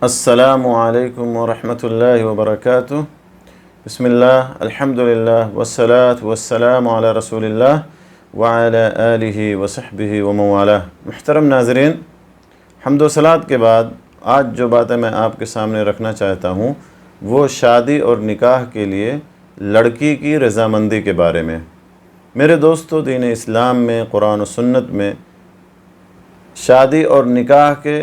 السلام علیکم ورحمۃ اللہ وبرکاتہ۔ بسم اللہ، الحمدللہ والصلاة والسلام علی رسول اللہ وعلی آلہ وصحبہ ومن والہ۔ محترم ناظرین، حمد و صلاۃ کے بعد آج جو باتیں میں آپ کے سامنے رکھنا چاہتا ہوں وہ شادی اور نکاح کے لیے لڑکی کی رضامندی کے بارے میں۔ میرے دوستو، دین اسلام میں، قرآن و سنت میں شادی اور نکاح کے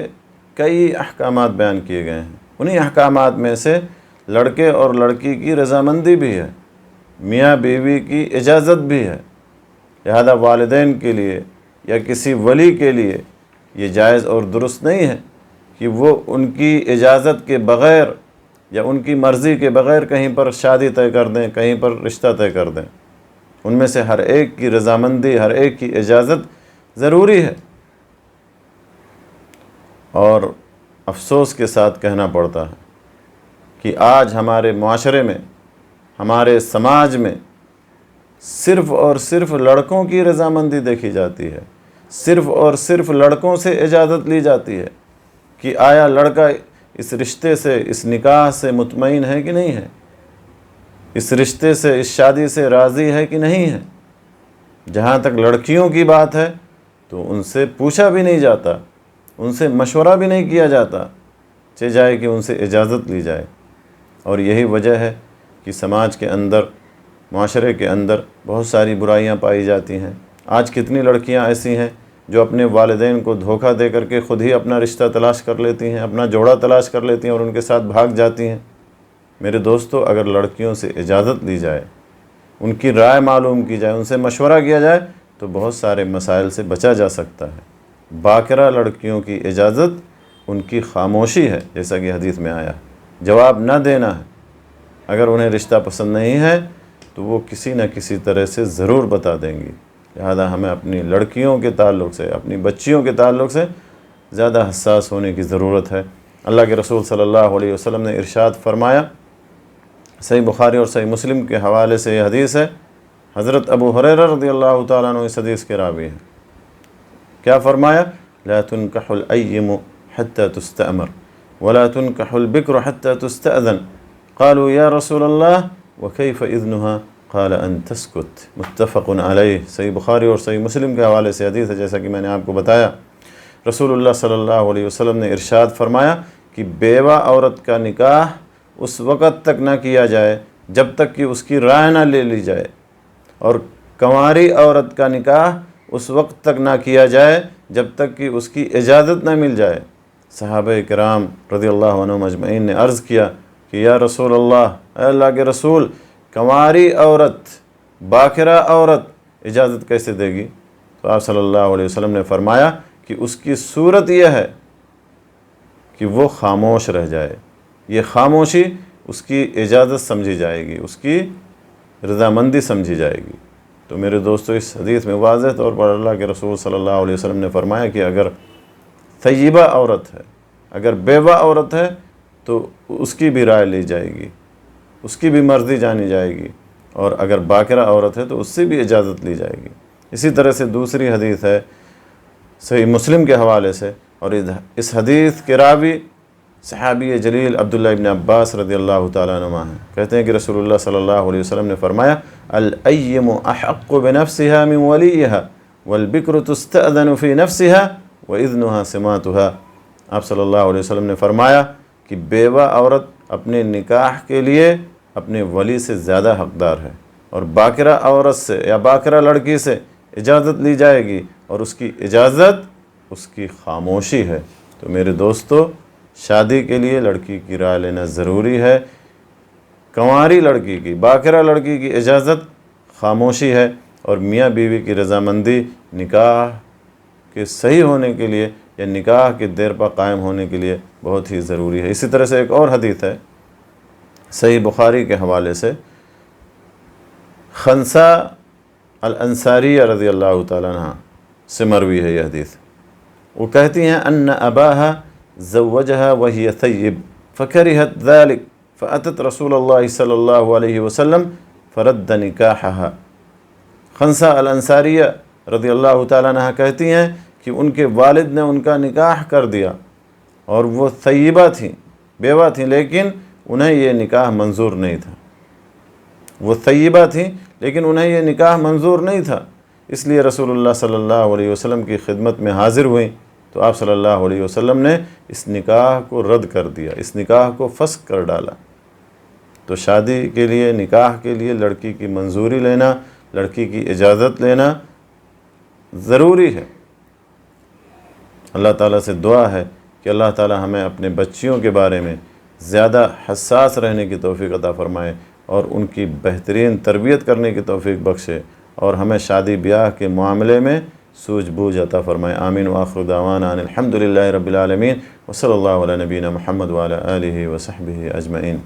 کئی احکامات بیان کیے گئے ہیں۔ انہی احکامات میں سے لڑکے اور لڑکی کی رضامندی بھی ہے، میاں بیوی کی اجازت بھی ہے۔ لہذا والدین کے لیے یا کسی ولی کے لیے یہ جائز اور درست نہیں ہے کہ وہ ان کی اجازت کے بغیر یا ان کی مرضی کے بغیر کہیں پر شادی طے کر دیں، کہیں پر رشتہ طے کر دیں۔ ان میں سے ہر ایک کی رضامندی، ہر ایک کی اجازت ضروری ہے۔ اور افسوس کے ساتھ کہنا پڑتا ہے کہ آج ہمارے معاشرے میں، ہمارے سماج میں صرف اور صرف لڑکوں کی رضامندی دیکھی جاتی ہے، صرف اور صرف لڑکوں سے اجازت لی جاتی ہے کہ آیا لڑکا اس رشتے سے، اس نکاح سے مطمئن ہے کہ نہیں ہے، اس رشتے سے، اس شادی سے راضی ہے کہ نہیں ہے۔ جہاں تک لڑکیوں کی بات ہے تو ان سے پوچھا بھی نہیں جاتا، ان سے مشورہ بھی نہیں کیا جاتا، چہ جائے کہ ان سے اجازت لی جائے۔ اور یہی وجہ ہے کہ سماج کے اندر، معاشرے کے اندر بہت ساری برائیاں پائی جاتی ہیں۔ آج کتنی لڑکیاں ایسی ہیں جو اپنے والدین کو دھوکہ دے کر کے خود ہی اپنا رشتہ تلاش کر لیتی ہیں، اپنا جوڑا تلاش کر لیتی ہیں اور ان کے ساتھ بھاگ جاتی ہیں۔ میرے دوستو، اگر لڑکیوں سے اجازت لی جائے، ان کی رائے معلوم کی جائے، ان سے مشورہ کیا جائے تو بہت سارے مسائل سے بچا جا سکتا ہے۔ باکرہ لڑکیوں کی اجازت ان کی خاموشی ہے، جیسا کہ حدیث میں آیا، جواب نہ دینا ہے۔ اگر انہیں رشتہ پسند نہیں ہے تو وہ کسی نہ کسی طرح سے ضرور بتا دیں گی۔ لہذا ہمیں اپنی لڑکیوں کے تعلق سے، اپنی بچیوں کے تعلق سے زیادہ حساس ہونے کی ضرورت ہے۔ اللہ کے رسول صلی اللہ علیہ وسلم نے ارشاد فرمایا، صحیح بخاری اور صحیح مسلم کے حوالے سے یہ حدیث ہے، حضرت ابو ہریرہ رضی اللہ تعالیٰ عنہ اس حدیث کے راوی ہیں۔ کیا فرمایا؟ لا تنکح الایم حتی تستأمر ولا تنکح البکر حتی تستأذن قالوا یا رسول اللہ وکیف اذنها قال ان تسکت۔ متفق علیہ۔ صحیح بخاری اور صحیح مسلم کے حوالے سے حدیث ہے، جیسا کہ میں نے آپ کو بتایا۔ رسول اللہ صلی اللہ علیہ وسلم نے ارشاد فرمایا کہ بیوہ عورت کا نکاح اس وقت تک نہ کیا جائے جب تک کہ اس کی رائے نہ لے لی جائے، اور کنواری عورت کا نکاح اس وقت تک نہ کیا جائے جب تک کہ اس کی اجازت نہ مل جائے۔ صحابہ کرام رضی اللہ عنہم اجمعین نے عرض کیا کہ یا رسول اللہ، اے اللہ کے رسول، کنواری عورت، باکرہ عورت اجازت کیسے دے گی؟ تو آپ صلی اللہ علیہ وسلم نے فرمایا کہ اس کی صورت یہ ہے کہ وہ خاموش رہ جائے۔ یہ خاموشی اس کی اجازت سمجھی جائے گی، اس کی رضامندی سمجھی جائے گی۔ تو میرے دوستو، اس حدیث میں واضح طور پر اللہ کے رسول صلی اللہ علیہ وسلم نے فرمایا کہ اگر طیبہ عورت ہے، اگر بیوہ عورت ہے تو اس کی بھی رائے لی جائے گی، اس کی بھی مرضی جانی جائے گی، اور اگر باکرہ عورت ہے تو اس سے بھی اجازت لی جائے گی۔ اسی طرح سے دوسری حدیث ہے صحیح مسلم کے حوالے سے، اور اس حدیث کے راوی صحابی جلیل عبداللہ ابن عباس رضی اللہ تعالیٰ عنہ ہیں۔ کہتے ہیں کہ رسول اللہ صلی اللہ علیہ وسلم نے فرمایا، الایم احق بنفسها من ولیها والبکر تستأذن فی نفسها واذنها سماعتها۔ آپ صلی اللہ علیہ وسلم نے فرمایا کہ بیوہ عورت اپنے نکاح کے لیے اپنے ولی سے زیادہ حقدار ہے، اور باکرہ عورت سے یا باکرہ لڑکی سے اجازت لی جائے گی، اور اس کی اجازت اس کی خاموشی ہے۔ تو میرے دوستو، شادی کے لیے لڑکی کی رائے لینا ضروری ہے۔ کنواری لڑکی کی، باکرہ لڑکی کی اجازت خاموشی ہے، اور میاں بیوی کی رضامندی نکاح کے صحیح ہونے کے لیے یا نکاح کے دیر پا قائم ہونے کے لیے بہت ہی ضروری ہے۔ اسی طرح سے ایک اور حدیث ہے صحیح بخاری کے حوالے سے، خنسہ الانصاریہ رضی اللہ تعالیٰ عنہ سے مروی ہے یہ حدیث۔ وہ کہتی ہیں ان اباہا زوجها وهي ثیب فکرہت ذلك فأتت رسول اللہ صلی اللہ علیہ وسلم فرد نکاحها۔ خنسہ الانصاریہ رضی اللہ تعالیٰ عنہ کہتی ہیں کہ ان کے والد نے ان کا نکاح کر دیا اور وہ طیبہ تھیں، بیوہ تھیں لیکن انہیں یہ نکاح منظور نہیں تھا، وہ طیبہ تھیں لیکن انہیں یہ نکاح منظور نہیں تھا، اس لیے رسول اللہ صلی اللہ علیہ وسلم کی خدمت میں حاضر ہوئیں تو آپ صلی اللہ علیہ وسلم نے اس نکاح کو رد کر دیا، اس نکاح کو فسخ کر ڈالا۔ تو شادی کے لیے، نکاح کے لیے لڑکی کی منظوری لینا، لڑکی کی اجازت لینا ضروری ہے۔ اللہ تعالیٰ سے دعا ہے کہ اللہ تعالیٰ ہمیں اپنے بچیوں کے بارے میں زیادہ حساس رہنے کی توفیق عطا فرمائے اور ان کی بہترین تربیت کرنے کی توفیق بخشے، اور ہمیں شادی بیاہ کے معاملے میں سوجھ بوجھ عطا فرمائے۔ آمین وآخر دعوانا ان الحمد للہ رب العالمین، وصلی اللہ علی نبینا محمد وعلی آلہ وصحبہ اجمعین۔